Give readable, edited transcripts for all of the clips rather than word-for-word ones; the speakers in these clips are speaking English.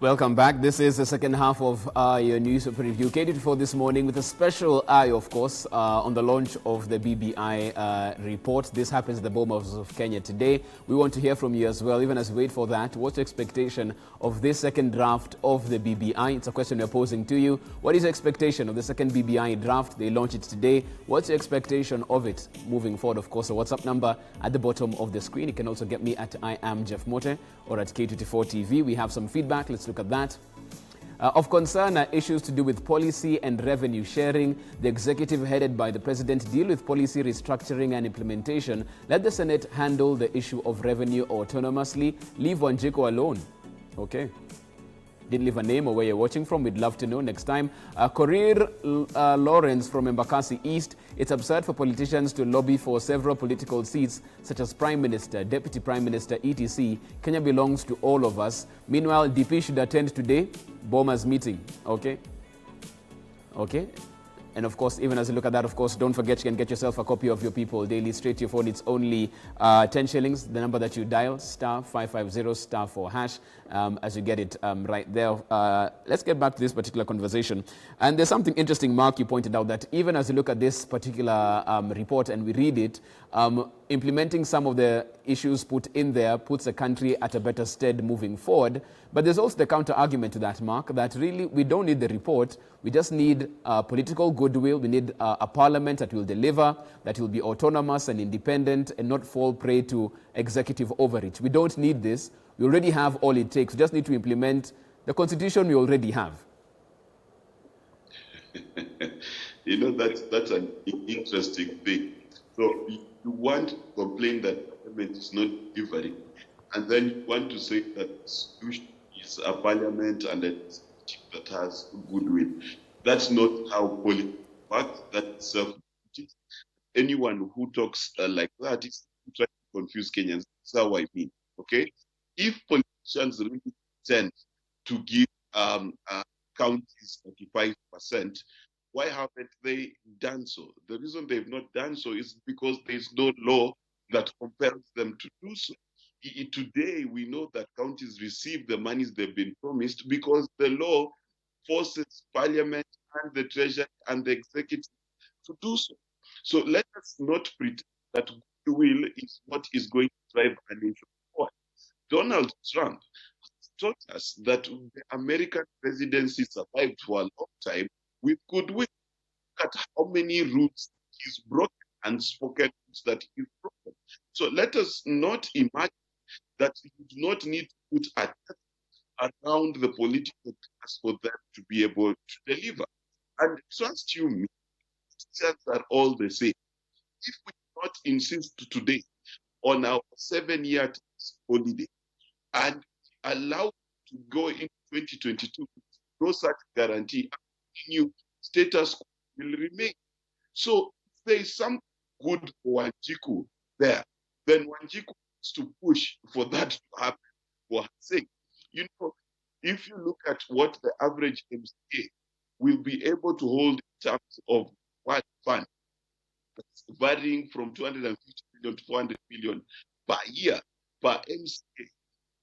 Welcome back. This is the second half of your news review. K24 This Morning with a special eye, of course, on the launch of the BBI report. This happens at the Bomas of Kenya today. We want to hear from you as well. Even as we wait for that, what's your expectation of this second draft of the BBI? It's a question we're posing to you. What is your expectation of the second BBI draft? They launch it today. What's your expectation of it moving forward? Of course, a WhatsApp number at the bottom of the screen. You can also get me at I am Jeff Mote or at K24 TV. We have some feedback. Let's look at that. Of concern are issues to do with policy and revenue sharing. The executive headed by the president deal with policy restructuring and implementation. Let the Senate handle the issue of revenue autonomously. Leave Wanjiku alone. Okay. Didn't leave a name or where you're watching from. We'd love to know next time. Korir Lawrence from Embakasi East. It's absurd for politicians to lobby for several political seats such as Prime Minister, Deputy Prime Minister, etc. Kenya belongs to all of us. Meanwhile, DP should attend today Boma's meeting. Okay? Okay? And of course, even as you look at that, of course, don't forget you can get yourself a copy of Your People Daily straight to your phone. It's only 10 shillings. The number that you dial, star 550 star 4 hash, as you get it right there. Let's get back to this particular conversation. And there's something interesting, Mark, you pointed out that even as you look at this particular report and we read it, implementing some of the issues put in there puts the country at a better stead moving forward. But there's also the counter argument to that, Mark, that really we don't need the report. We just need political goodwill. We need a parliament that will deliver, that will be autonomous and independent and not fall prey to executive overreach. We don't need this. We already have all it takes. We just need to implement the constitution we already have. You know, that's an interesting thing. So you want to complain that parliament is not delivering, and then you want to say that the solution is a parliament and a executive that has goodwill. That's not how politics works. That's self-defeating. Anyone who talks like that is trying to confuse Kenyans. That's how I mean. Okay, if politicians really tend to give counties 35%, why haven't they done so? The reason they've not done so is because there's no law that compels them to do so. Today, we know that counties receive the monies they've been promised because the law forces Parliament and the Treasury and the Executive to do so. So let us not pretend that goodwill is what is going to drive a nation forward. Donald Trump taught us that the American presidency survived for a long time with goodwill. Look at how many rules he's broken and spoken that he's broken. So let us not imagine that you do not need to put a test around the political class for them to be able to deliver. And trust you me, Christians are all the same. If we do not insist today on our 7-year holiday and allow to go into 2022, no such guarantee, new status quo will remain. So if there is some good for Wanjiku there, then Wanjiku needs to push for that to happen for her sake. You know, if you look at what the average MCA will be able to hold in terms of what fund, varying from 250 million to 400 million per year per MCA,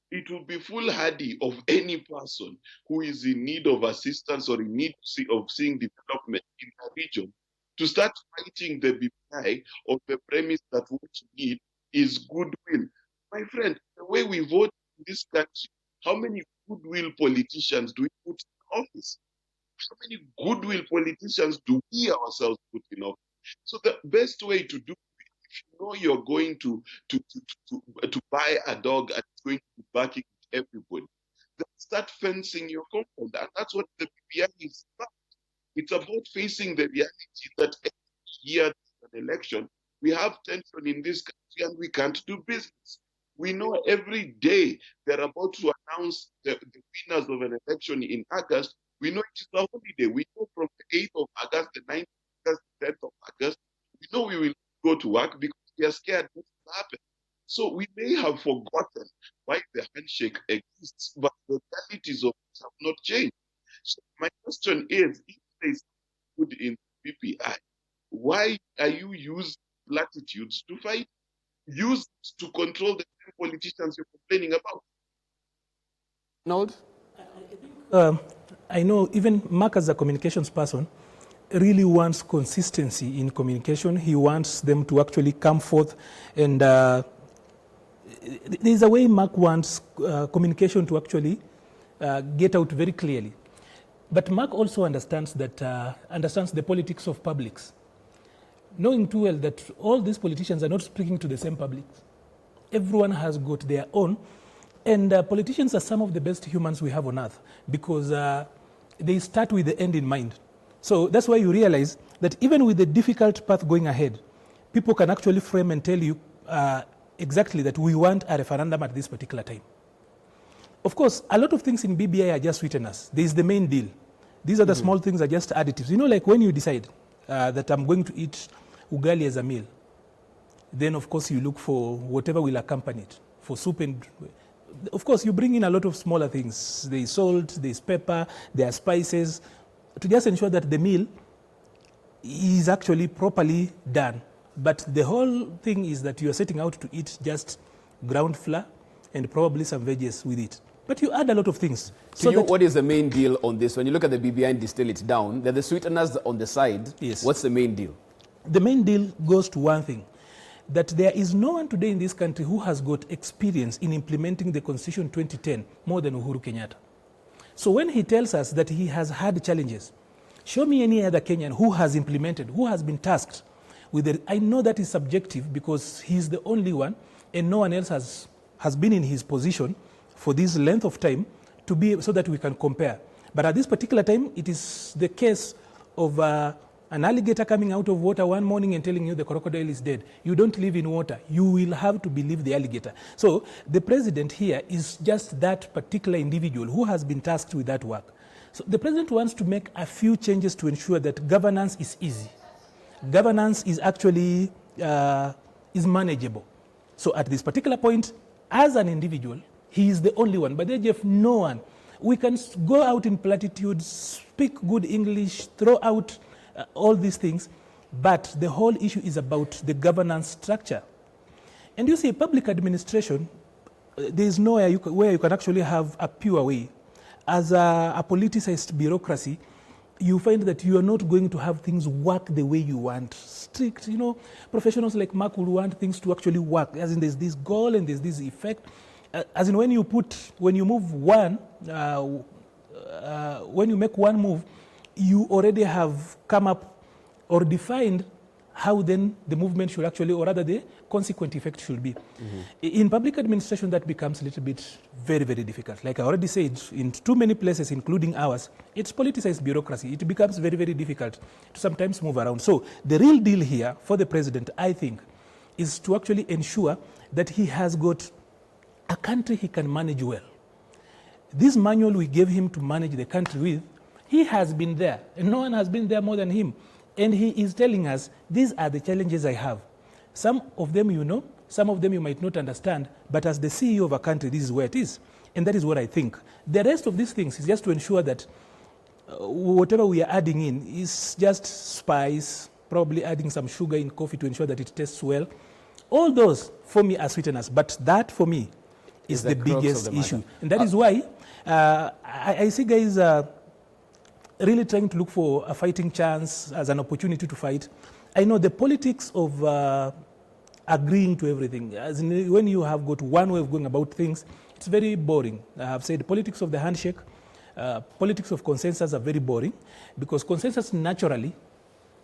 it will be foolhardy of any person who is in need of assistance or in need of seeing development in the region to start fighting the BBI on the premise that what you need is goodwill. My friend, the way we vote in this country, how many goodwill politicians do we put in office? How many goodwill politicians do we ourselves put in office? So the best way to do it, if you know you're going to buy a dog and it's going to be barking at everybody, then start fencing your compound. And that's what the BBI is about. It's about facing the reality that every year there's an election, we have tension in this country and we can't do business. We know every day they're about to announce the winners of an election in August. We know it is a holiday. We know from the 8th of August, the 9th of August, the 10th of August, we know we will go to work because we are scared what will happen. So we may have forgotten why the handshake exists, but the realities of it have not changed. So my question is, if there is good in BPI, why are you using platitudes to fight? Use to control the politicians you're complaining about. Nold? I know even Mark as a communications person really wants consistency in communication. He wants them to actually come forth and there's a way Mark wants communication to actually get out very clearly. But Mark also understands the politics of publics, knowing too well that all these politicians are not speaking to the same public. Everyone has got their own, and politicians are some of the best humans we have on earth because they start with the end in mind. So that's why you realize that even with the difficult path going ahead, people can actually frame and tell you exactly that we want a referendum at this particular time. Of course, a lot of things in BBI are just sweeteners. There is the main deal. These are the small things are just additives. You know, like when you decide that I'm going to eat ugali as a meal, then of course you look for whatever will accompany it. For soup and, of course you bring in a lot of smaller things. There is salt, there is pepper, there are spices, to just ensure that the meal is actually properly done. But the whole thing is that you are setting out to eat just ground flour and probably some veggies with it. But you add a lot of things. So what is the main deal on this? When you look at the BBI and distill it down, there are the sweeteners on the side. Yes. What's the main deal? The main deal goes to one thing, that there is no one today in this country who has got experience in implementing the Constitution 2010 more than Uhuru Kenyatta. So when he tells us that he has had challenges, show me any other Kenyan who has implemented, who has been tasked with it. I know that is subjective because he's the only one and no one else has been in his position for this length of time to be so that we can compare. But at this particular time, it is the case of an alligator coming out of water one morning and telling you the crocodile is dead. You don't live in water. You will have to believe the alligator. So the president here is just that particular individual who has been tasked with that work. So the president wants to make a few changes to ensure that governance is easy. Governance is actually is manageable. So at this particular point, as an individual, he is the only one. But there's no one. We can go out in platitudes, speak good English, throw out all these things, but the whole issue is about the governance structure. And you see, public administration, there is nowhere where you can actually have a pure way. As a politicized bureaucracy, you find that you are not going to have things work the way you want. Strict, you know, professionals like Mark will want things to actually work, as in there's this goal and there's this effect. As in when you move one, when you make one move, you already have come up or defined how then the movement should actually, or rather the consequent effect should be. In public administration, that becomes a little bit very, very difficult. Like I already said, in too many places, including ours, it's politicized bureaucracy. It becomes very, very difficult to sometimes move around. So the real deal here for the president, I think, is to actually ensure that he has got a country he can manage well. This manual we gave him to manage the country with, he has been there, and no one has been there more than him. And he is telling us, these are the challenges I have. Some of them you know, some of them you might not understand, but as the CEO of a country, this is where it is. And that is what I think. The rest of these things is just to ensure that whatever we are adding in is just spice, probably adding some sugar in coffee to ensure that it tastes well. All those, for me, are sweeteners. But that, for me, is the biggest issue. And that is why I see guys really trying to look for a fighting chance as an opportunity to fight. I know the politics of agreeing to everything. As in, when you have got one way of going about things, it's very boring. I have said politics of the handshake, politics of consensus are very boring because consensus naturally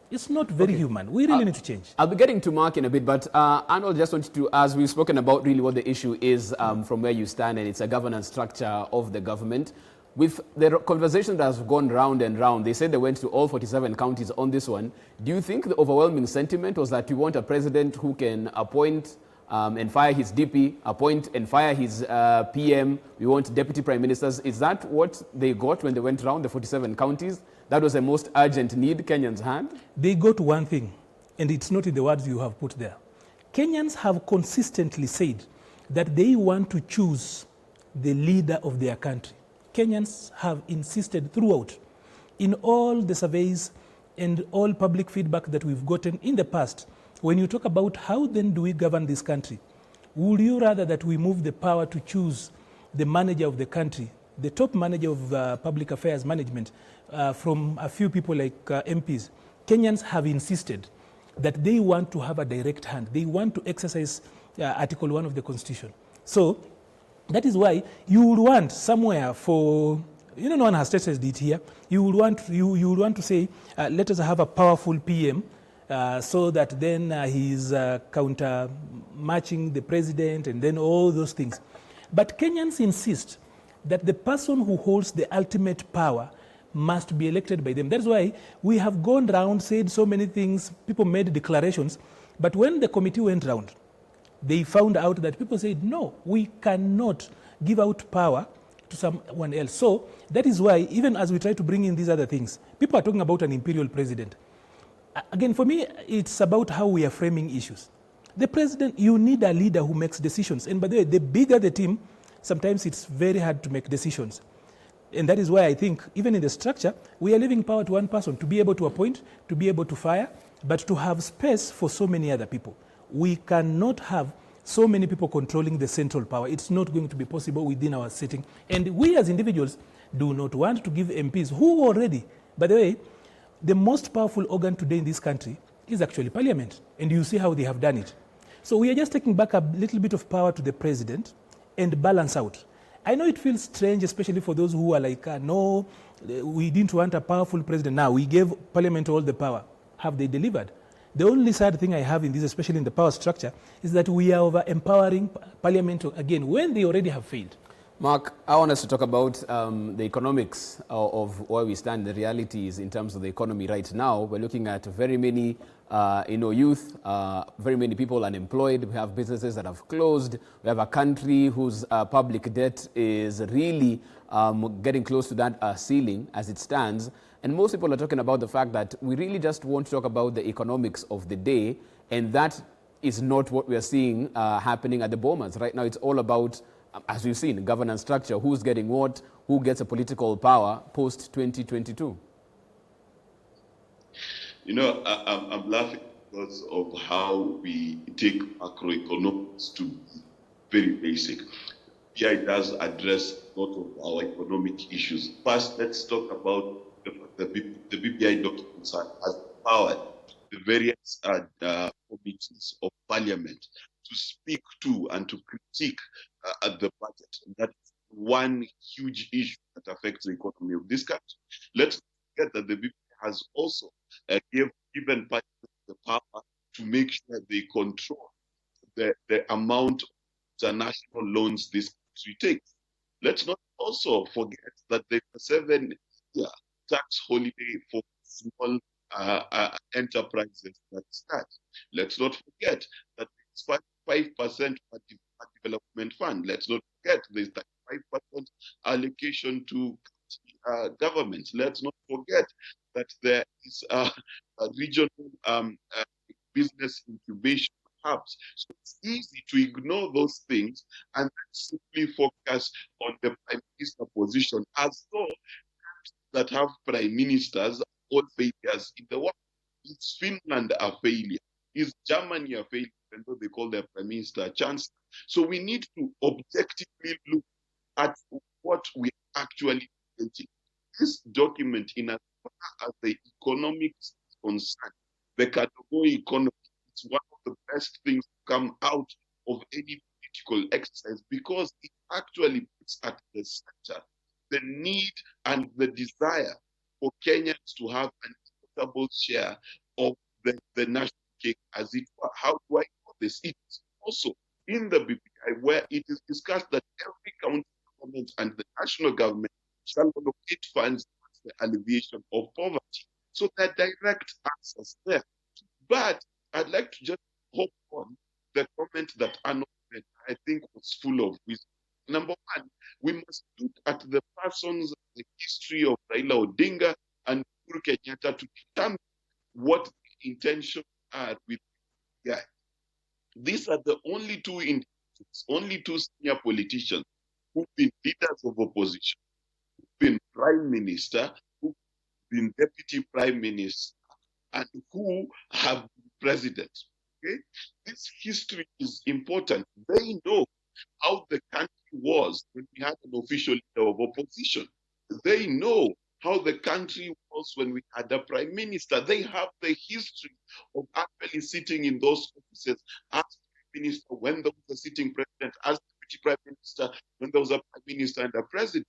is not very human. We really need to change. I'll be getting to Mark in a bit, but Arnold, just wanted to, as we've spoken about really what the issue is from where you stand, and it's a governance structure of the government. With the conversation that has gone round and round, they said they went to all 47 counties on this one. Do you think the overwhelming sentiment was that you want a president who can appoint and fire his DP, appoint and fire his PM, we want deputy prime ministers? Is that what they got when they went around the 47 counties? That was the most urgent need Kenyans had? They got one thing, and it's not in the words you have put there. Kenyans have consistently said that they want to choose the leader of their country. Kenyans have insisted throughout, in all the surveys and all public feedback that we've gotten in the past, when you talk about how then do we govern this country, would you rather that we move the power to choose the manager of the country the top manager of public affairs management, from a few people like MPs, Kenyans have insisted that they want to have a direct hand. They want to exercise Article 1 of the Constitution. So that is why you would want somewhere for, no one has tested it here, you would want to say, let us have a powerful PM so that then he is counter-matching the president and then all those things. But Kenyans insist that the person who holds the ultimate power must be elected by them. That's why we have gone round, said so many things, people made declarations, but when the committee went round, they found out that people said, no, we cannot give out power to someone else. So that is why, even as we try to bring in these other things, people are talking about an imperial president. Again, for me, it's about how we are framing issues. The president, you need a leader who makes decisions. And by the way, the bigger the team, sometimes it's very hard to make decisions. And that is why I think, even in the structure, we are leaving power to one person to be able to appoint, to be able to fire, but to have space for so many other people. We cannot have so many people controlling the central power. It's not going to be possible within our setting. And we as individuals do not want to give MPs, who already, by the way, the most powerful organ today in this country is actually Parliament. And you see how they have done it. So we are just taking back a little bit of power to the president and balance out. I know it feels strange, especially for those who are like, no, we didn't want a powerful president. Now we gave Parliament all the power. Have they delivered? The only sad thing I have in this, especially in the power structure, is that we are over-empowering Parliament again when they already have failed. Mark, I want us to talk about the economics of where we stand, the realities in terms of the economy right now. We're looking at very many youth, very many people unemployed. We have businesses that have closed. We have a country whose public debt is really getting close to that ceiling as it stands. And most people are talking about the fact that we really just want to talk about the economics of the day, and that is not what we are seeing happening at the Bomas. Right now, it's all about, as we've seen, governance structure, who's getting what, who gets a political power post-2022. I'm laughing because of how we take macroeconomics to be very basic. BBI does address a lot of our economic issues. First, let's talk about the BBI documents has empowered the various committees of Parliament to speak to and to critique the budget. That is one huge issue that affects the economy of this country. Let's not forget that the BBI has also given Parliament the power to make sure they control the amount of international loans this country takes. Let's not also forget that there's a 7-year tax holiday for small enterprises that start. Let's not forget that there's 5% for development fund. Let's not forget there's 5% allocation to governments. Let's not forget that there is a regional business incubation hubs. So it's easy to ignore those things and simply focus on the prime minister position, as though that have prime ministers all failures in the world. Is Finland a failure? Is Germany a failure, even though they call their prime minister a chancellor? So we need to objectively look at what we actually getting. This document, in as far as the economics is concerned, the category economy, it's one of the best things to come out of any political exercise, because it actually puts at the center the need and the desire for Kenyans to have an equitable share of the national cake, as it were. How do I know this? It's also in the BBI, where it is discussed that every county government and the national government shall allocate funds for the alleviation of poverty. So there are direct answers there. But I'd like to just hop on the comment that Arnold made, I think was full of wisdom. Number one, we must look at the persons, the history of Raila Odinga and Uhuru Kenyatta to determine what the intentions are with the guy. These are the only two individuals, only two senior politicians who've been leaders of opposition, who've been prime minister, who've been deputy prime minister, and who have been president. Okay? This history is important. They know how the country was when we had an official leader of opposition. They know how the country was when we had a prime minister. They have the history of actually sitting in those offices as prime minister when there was a sitting president, as deputy prime minister when there was a prime minister and a president.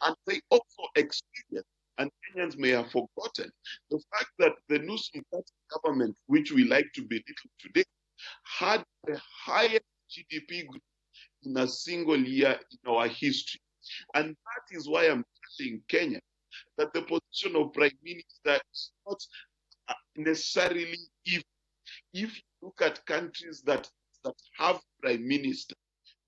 And they also experienced, and Kenyans may have forgotten, the fact that the Nusum government, which we like to belittle today, had the highest GDP growth in a single year in our history. And that is why I'm telling Kenya that the position of prime minister is not necessarily evil. If you look at countries that have prime minister,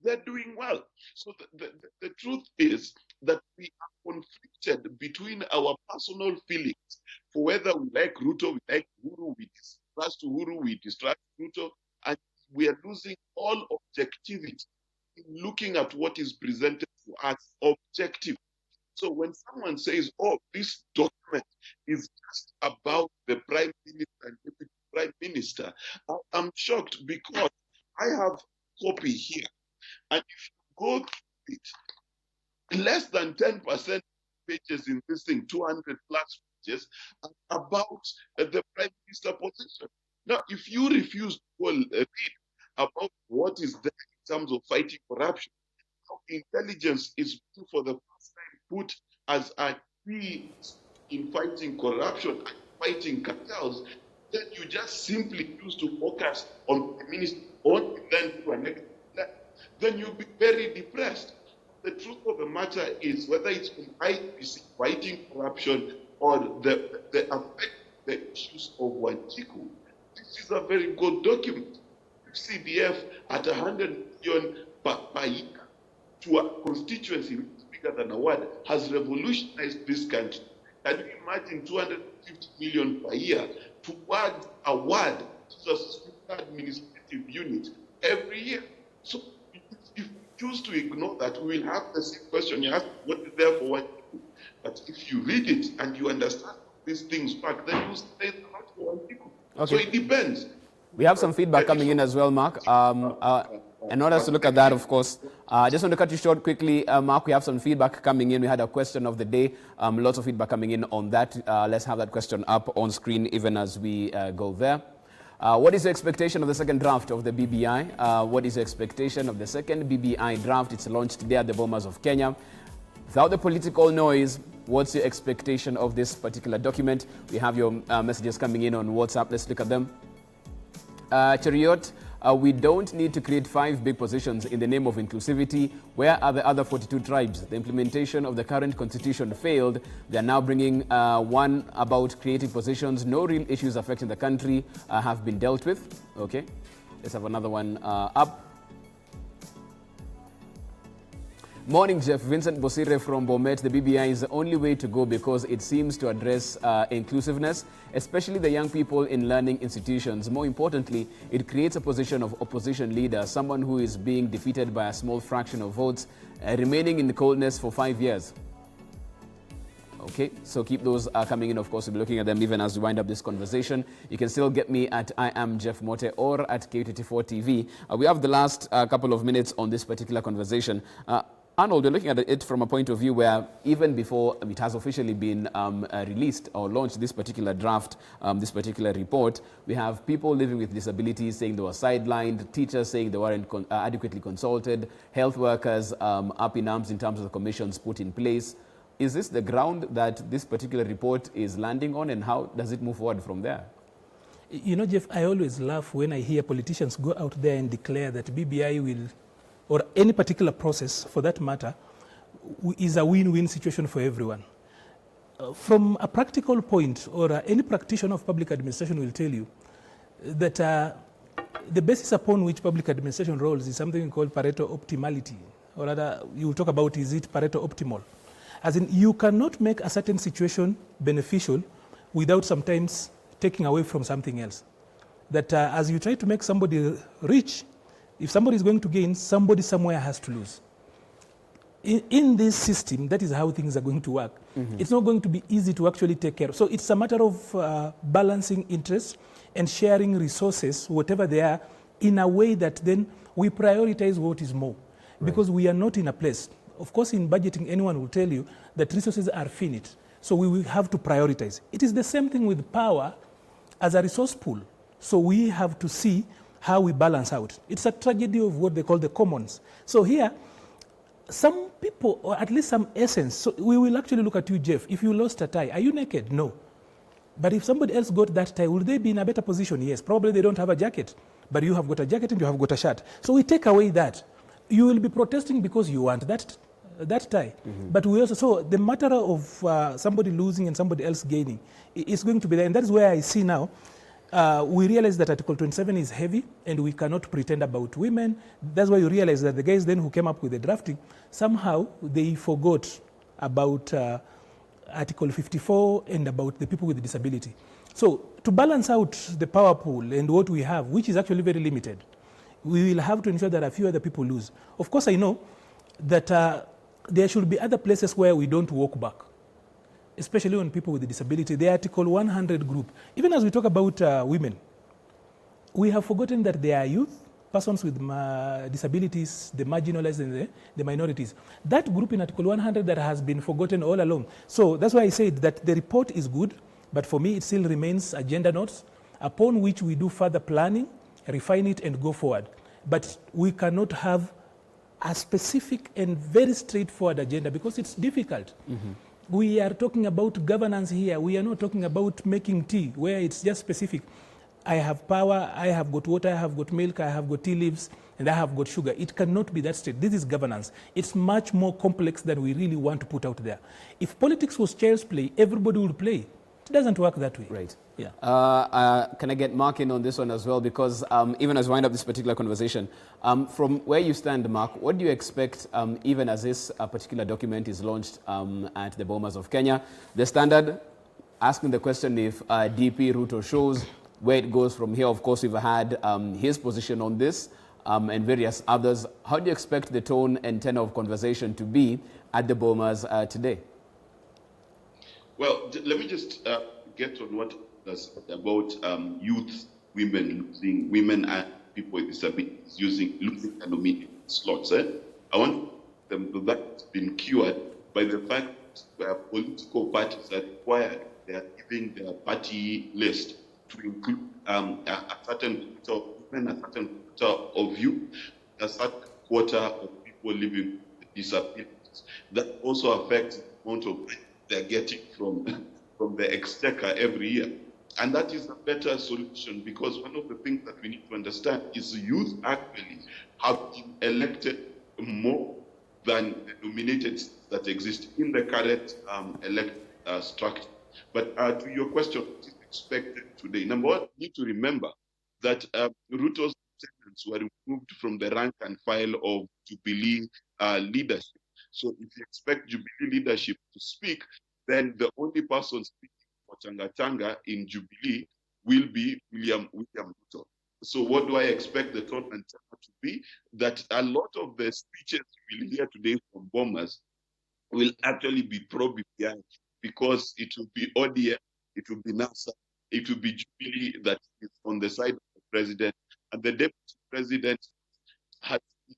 they're doing well. So the truth is that we are conflicted between our personal feelings for whether we like Ruto, we like Uhuru, we distrust Uhuru, we distrust Ruto, and we are losing all objectivity in looking at what is presented to us objective. So when someone says, oh, this document is just about the prime minister and deputy prime minister, I'm shocked because I have a copy here. And if you go through it, less than 10% pages in this thing, 200 plus pages, are about the prime minister position. Now, if you refuse to go read about what is there in terms of fighting corruption, how intelligence is for the first time put as a key in fighting corruption and fighting cartels, then you just simply choose to focus on the minister only, then to a next level. Then you'll be very depressed. The truth of the matter is, whether it's in IPC fighting corruption or the issues of Wanjiku, this is a very good document. CDF at 100 million per year to a constituency bigger than a ward has revolutionized this country. Can you imagine 250 million per year towards a ward, just administrative unit every year? So if you choose to ignore that, we will have the same question you ask, what is there for one? But if you read it and you understand these things back, then you say not for one people. Okay. So it depends. We have some feedback coming in as well, Mark. In order to look at that, of course, I just want to cut you short quickly. Mark, we have some feedback coming in. We had a question of the day. Lots of feedback coming in on that. Let's have that question up on screen even as we go there. What is the expectation of the second draft of the BBI? What is the expectation of the second BBI draft? It's launched today at the Bomas of Kenya. Without the political noise, what's your expectation of this particular document? We have your messages coming in on WhatsApp. Let's look at them. Chariot, we don't need to create 5 big positions in the name of inclusivity. Where are the other 42 tribes? The implementation of the current constitution failed. They are now bringing one about creating positions. No real issues affecting the country have been dealt with. Okay, let's have another one up. Morning, Jeff. Vincent Bosire from Bomet. The BBI is the only way to go because it seems to address inclusiveness, especially the young people in learning institutions. More importantly, it creates a position of opposition leader, someone who is being defeated by a small fraction of votes, remaining in the coldness for 5 years. Okay, so keep those coming in. Of course, we'll be looking at them even as we wind up this conversation. You can still get me at I am Jeff Mote or at K24 TV. We have the last couple of minutes on this particular conversation. Arnold, we're looking at it from a point of view where even before it has officially been released or launched, this particular draft, this particular report, we have people living with disabilities saying they were sidelined, teachers saying they weren't adequately consulted, health workers up in arms in terms of the commissions put in place. Is this the ground that this particular report is landing on, and how does it move forward from there? You know, Jeff, I always laugh when I hear politicians go out there and declare that BBI will, or any particular process for that matter, is a win-win situation for everyone. From a practical point, or any practitioner of public administration will tell you that the basis upon which public administration rolls is something called Pareto optimality, or rather, you will talk about, is it Pareto optimal? As in, you cannot make a certain situation beneficial without sometimes taking away from something else. That as you try to make somebody rich, if somebody is going to gain, somebody somewhere has to lose. In this system, that is how things are going to work. Mm-hmm. It's not going to be easy to actually take care of. So it's a matter of balancing interests and sharing resources, whatever they are, in a way that then we prioritize what is more. because we are not in a place. Of course, in budgeting, anyone will tell you that resources are finite. So we will have to prioritize. It is the same thing with power as a resource pool. So we have to see how we balance out. It's a tragedy of what they call the commons. So here, some people, or at least some essence, so we will actually look at you, Jeff. If you lost a tie, are you naked? No. But if somebody else got that tie, will they be in a better position? Yes. Probably they don't have a jacket, but you have got a jacket and you have got a shirt. So we take away that. You will be protesting because you want that tie. Mm-hmm. But we also, so the matter of somebody losing and somebody else gaining is going to be there. And that is where I see now, we realize that Article 27 is heavy and we cannot pretend about women. That's why you realize that the guys then who came up with the drafting, somehow they forgot about Article 54 and about the people with disability. So to balance out the power pool and what we have, which is actually very limited, we will have to ensure that a few other people lose. Of course, I know that there should be other places where we don't walk back, especially on people with disability. The Article 100 group, even as we talk about women, we have forgotten that they are youth, persons with disabilities, the marginalized and the minorities. That group in Article 100 that has been forgotten all along. So that's why I said that the report is good, but for me it still remains agenda notes upon which we do further planning, refine it and go forward. But we cannot have a specific and very straightforward agenda because it's difficult. Mm-hmm. We are talking about governance here. We are not talking about making tea where it's just specific. I have power, I have got water, I have got milk, I have got tea leaves, and I have got sugar. It cannot be that straight. This is governance. It's much more complex than we really want to put out there. If politics was child's play, everybody would play. It doesn't work that way. Right. Yeah. Can I get Mark in on this one as well? Because even as we wind up this particular conversation, from where you stand, Mark, what do you expect, even as this particular document is launched at the Bomas of Kenya? The Standard asking the question if DP Ruto shows where it goes from here. Of course, we've had his position on this and various others. How do you expect the tone and tenor of conversation to be at the Bomas today? Well, let me just get on what that's about youth, women and people with disabilities losing and nominating slots. I want them to that's been cured by the fact that political parties are required, they are giving their party list to include a certain quarter of women, a certain quarter of youth, a certain quarter of people living with disabilities. That also affects the amount of they're getting from the exchequer every year. And that is a better solution because one of the things that we need to understand is youth actually have been elected more than the nominated that exist in the current structure. But to your question, what is expected today? Number one, we need to remember that Ruto's descendants were removed from the rank and file of Jubilee leadership. So if you expect Jubilee leadership to speak, then the only person speaking for Changa in Jubilee will be William Ruto. So what do I expect the tone and tenor to be? That a lot of the speeches you will hear today from Bomas will actually be pro-BBI because it will be ODM, it will be NASA, it will be Jubilee that is on the side of the president, and the deputy president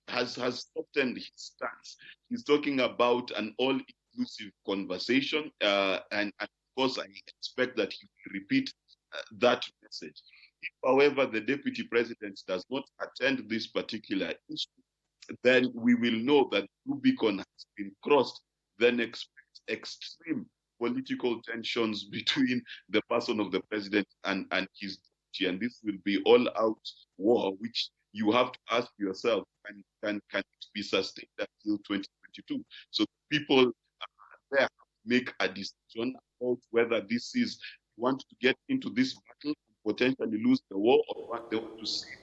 has softened his stance. He's talking about an all-inclusive conversation, and of course I expect that he will repeat that message. If, however, the deputy president does not attend this particular issue, then we will know that Rubicon has been crossed, then expect extreme political tensions between the person of the president and his deputy, and this will be all-out war, which you have to ask yourself, can it be sustained until 2022? So people there have to make a decision about whether this is want to get into this battle and potentially lose the war, or what they want to save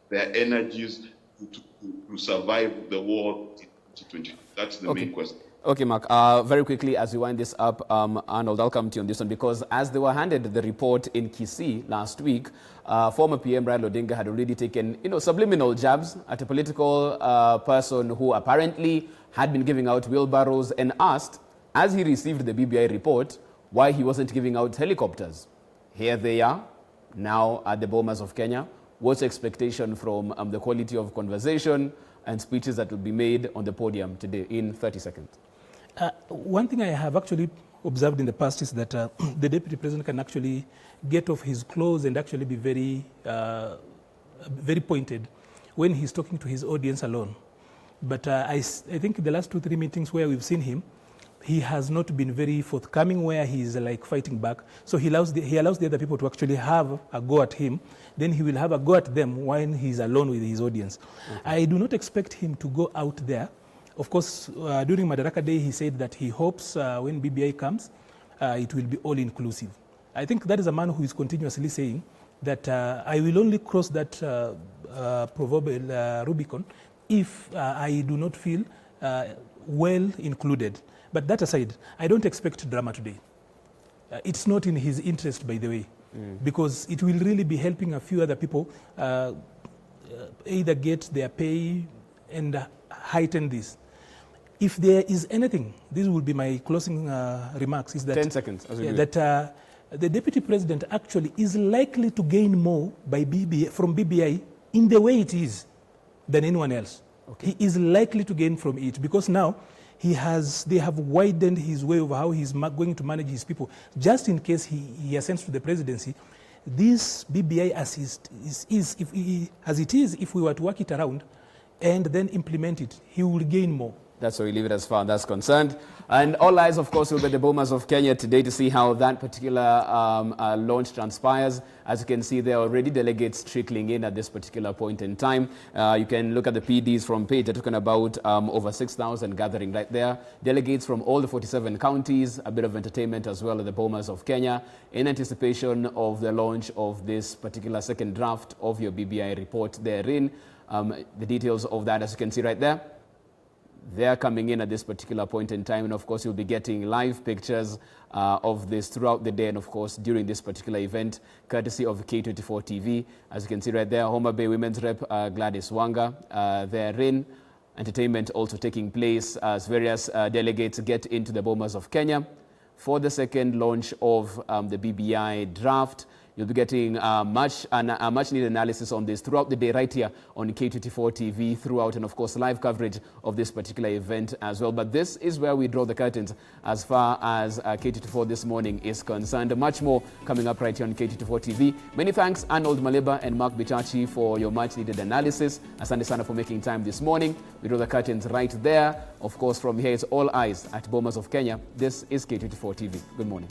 their energies to survive the war in 2022. That's the main question. Okay, Mark, very quickly as we wind this up, Arnold, I'll come to you on this one because as they were handed the report in Kisii last week, former PM Raila Odinga had already taken, subliminal jabs at a political person who apparently had been giving out wheelbarrows and asked, as he received the BBI report, why he wasn't giving out helicopters. Here they are, now at the Bomas of Kenya. What's the expectation from the quality of conversation and speeches that will be made on the podium today in 30 seconds? One thing I have actually observed in the past is that the Deputy President can actually get off his clothes and actually be very, very pointed when he's talking to his audience alone. But I think the last 2-3 meetings where we've seen him, he has not been very forthcoming where he's like fighting back. So he allows the other people to actually have a go at him. Then he will have a go at them when he's alone with his audience. Okay. I do not expect him to go out there. Of course, during Madaraka Day, he said that he hopes when BBI comes, it will be all-inclusive. I think that is a man who is continuously saying that I will only cross that proverbial Rubicon if I do not feel well included. But that aside, I don't expect drama today. It's not in his interest, by the way, because it will really be helping a few other people either get their pay and heighten this. If there is anything, this will be my closing remarks, is that 10 seconds. That the Deputy President actually is likely to gain more by from BBI in the way it is than anyone else. Okay. He is likely to gain from it because now they have widened his way of how he's going to manage his people. Just in case he ascends to the presidency, this BBI as it is, if we were to work it around and then implement it, he will gain more. That's where we leave it as far as that's concerned. And all eyes, of course, will be at the Bomas of Kenya today to see how that particular launch transpires. As you can see, there are already delegates trickling in at this particular point in time. You can look at the PDs from page. They're talking about over 6,000 gathering right there. Delegates from all the 47 counties, a bit of entertainment as well at the Bomas of Kenya in anticipation of the launch of this particular second draft of your BBI report therein. The details of that, as you can see right there. They're coming in at this particular point in time, and of course you'll be getting live pictures of this throughout the day, and of course during this particular event, courtesy of K24 TV. As you can see right there, Homa Bay Women's Rep Gladys Wanga therein. Entertainment also taking place as various delegates get into the Bomas of Kenya for the second launch of the BBI draft. You'll be getting much needed analysis on this throughout the day right here on K24 TV throughout, and of course live coverage of this particular event as well. But this is where we draw the curtains as far as K24 This Morning is concerned. Much more coming up right here on K24 TV. Many thanks Arnold Maleba and Mark Bichachi for your much needed analysis. Asante sana for making time this morning. We draw the curtains right there. Of course, from here it's all eyes at Bomas of Kenya. This is K24 TV. Good morning.